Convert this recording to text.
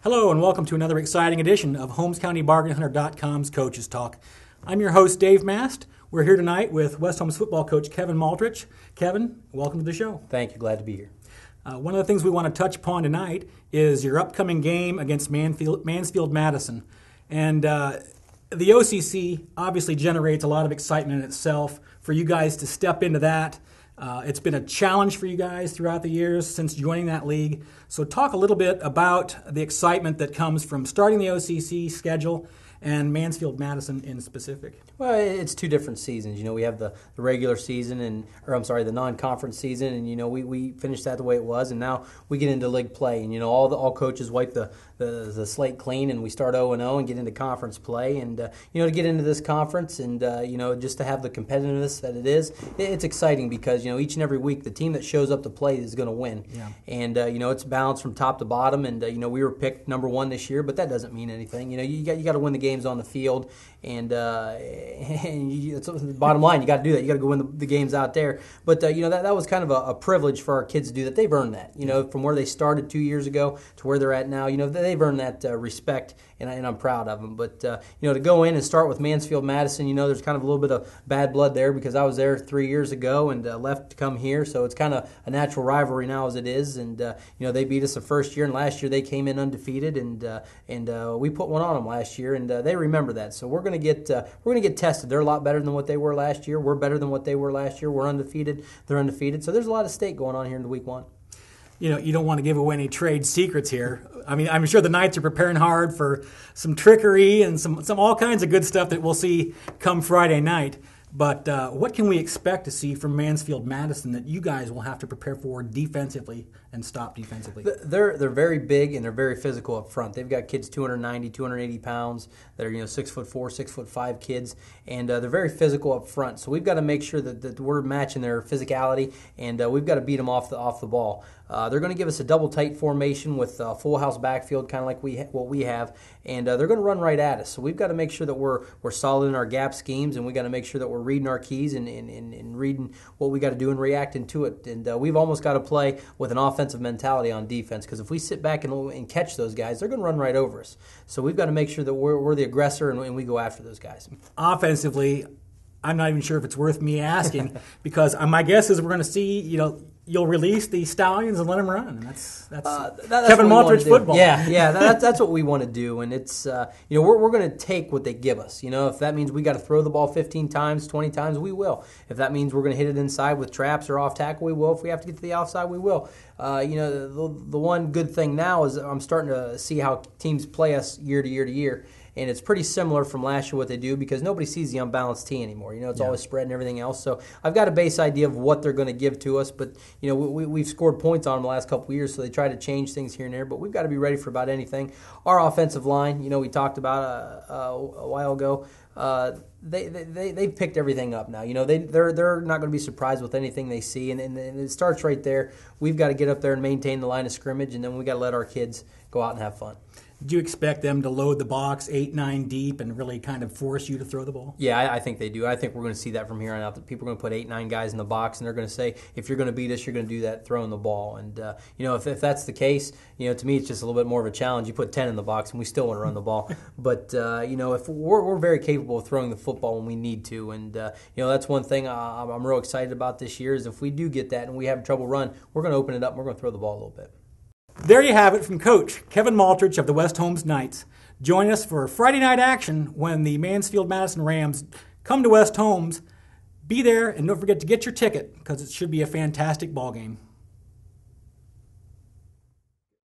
Hello and welcome to another exciting edition of HolmesCountyBargainHunter.com's Coaches Talk. I'm your host, Dave Mast. We're here tonight with West Holmes football coach Kevin Maltarich. Kevin, welcome to the show. Thank you. Glad to be here. One of the things we want to touch upon tonight is your upcoming game against Mansfield Madison. And the OCC obviously generates a lot of excitement in itself for you guys to step into that. It's been a challenge for you guys throughout the years since joining that league. So talk a little bit about the excitement that comes from starting the OCC schedule and Mansfield-Madison in specific. Well, it's two different seasons. You know, we have the regular season the non-conference season, and we finished that the way it was, and now we get into league play, and all coaches wipe the slate clean, and we start 0-0 and get into conference play, and to get into this conference, and just to have the competitiveness that it is, it's exciting because each and every week the team that shows up to play is going to win, and it's balanced from top to bottom, and we were picked number one this year, but that doesn't mean anything. You got to win the games on the field, and it's the bottom line. You got to do that. You got to go win the games out there. But that was kind of a privilege for our kids to do that. They've earned that. From where they started 2 years ago to where they're at now. They've earned that respect, and I'm proud of them. But to go in and start with Mansfield-Madison, there's kind of a little bit of bad blood there because I was there 3 years ago and left to come here. So it's kind of a natural rivalry now as it is. And they beat us the first year, and last year they came in undefeated, and we put one on them last year, and they remember that. So we're going to get tested. They're a lot better than what they were last year. We're better than what they were last year. We're undefeated. They're undefeated. So there's a lot of stake going on here in week one. You don't want to give away any trade secrets here. I mean, I'm sure the Knights are preparing hard for some trickery and some all kinds of good stuff that we'll see come Friday night. But what can we expect to see from Mansfield-Madison that you guys will have to prepare for defensively and stop defensively? They're very big and they're very physical up front. They've got kids 290, 280 pounds that are 6'4", 6'5" kids, and they're very physical up front. So we've got to make sure that we're matching their physicality, and we've got to beat them off the ball. They're going to give us a double tight formation with full house backfield, kind of like what we have, and they're going to run right at us. So we've got to make sure that we're solid in our gap schemes, and we've got to make sure that we're reading our keys and reading what we got to do and reacting to it. And we've almost got to play with an offensive mentality on defense, because if we sit back and catch those guys, they're going to run right over us. So we've got to make sure that we're the aggressor and we go after those guys. Offensively, I'm not even sure if it's worth me asking because my guess is we're going to see, you'll release the Stallions and let them run. And that's Kevin Maltarich football. Yeah, that's what we want to do. And it's, we're going to take what they give us. If that means we got to throw the ball 15 times, 20 times, we will. If that means we're going to hit it inside with traps or off tackle, we will. If we have to get to the outside, we will. The one good thing now is I'm starting to see how teams play us year to year to year. And it's pretty similar from last year what they do because nobody sees the unbalanced tee anymore. It's always spread and everything else. So I've got a base idea of what they're going to give to us. But, we've scored points on them the last couple of years, so they try to change things here and there. But we've got to be ready for about anything. Our offensive line, we talked about a while ago, they've picked everything up now. They're not going to be surprised with anything they see. And it starts right there. We've got to get up there and maintain the line of scrimmage, and then we've got to let our kids go out and have fun. Do you expect them to load the box 8-9 deep and really kind of force you to throw the ball? Yeah, I think they do. I think we're going to see that from here on out. That people are going to put 8-9 guys in the box, and they're going to say, if you're going to beat us, you're going to do that throwing the ball. And if that's the case, to me it's just a little bit more of a challenge. You put 10 in the box, and we still want to run the ball. But if we're very capable of throwing the football when we need to, and that's one thing I'm real excited about this year is if we do get that and we have trouble run, we're going to open it up and we're going to throw the ball a little bit. There you have it from Coach Kevin Maltarich of the West Holmes Knights. Join us for Friday night action when the Mansfield-Madison Rams come to West Holmes. Be there and don't forget to get your ticket because it should be a fantastic ball game.